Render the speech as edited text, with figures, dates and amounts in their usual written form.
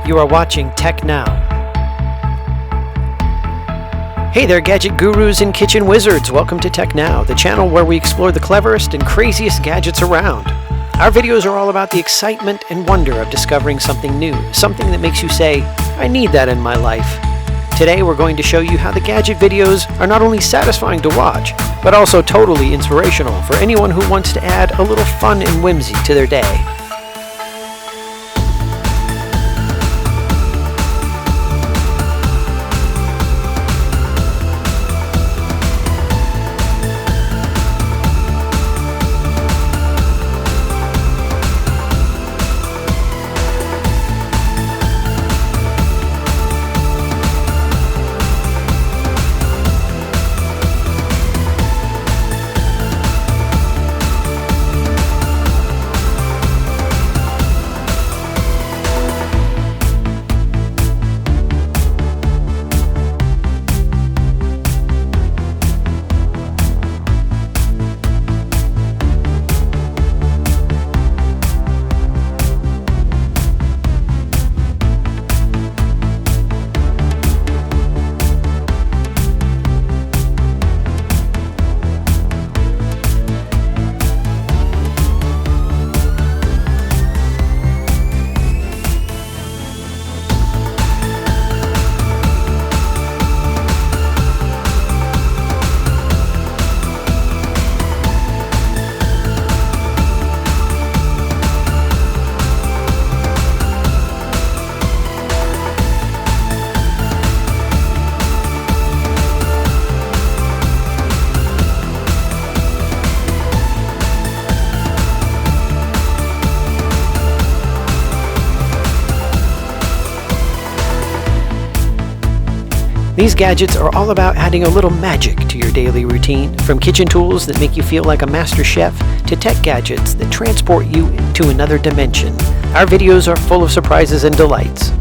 You are watching Tech Now. Hey there, gadget gurus and kitchen wizards. Welcome to Tech Now, the channel where we explore the cleverest and craziest gadgets around. Our videos are all about the excitement and wonder of discovering something new, something that makes you say, I need that in my life. Today we're going to show you how the gadget videos are not only satisfying to watch, but also totally inspirational for anyone who wants to add a little fun and whimsy to their day. These gadgets are all about adding a little magic to your daily routine, from kitchen tools that make you feel like a master chef to tech gadgets that transport you to another dimension. Our videos are full of surprises and delights.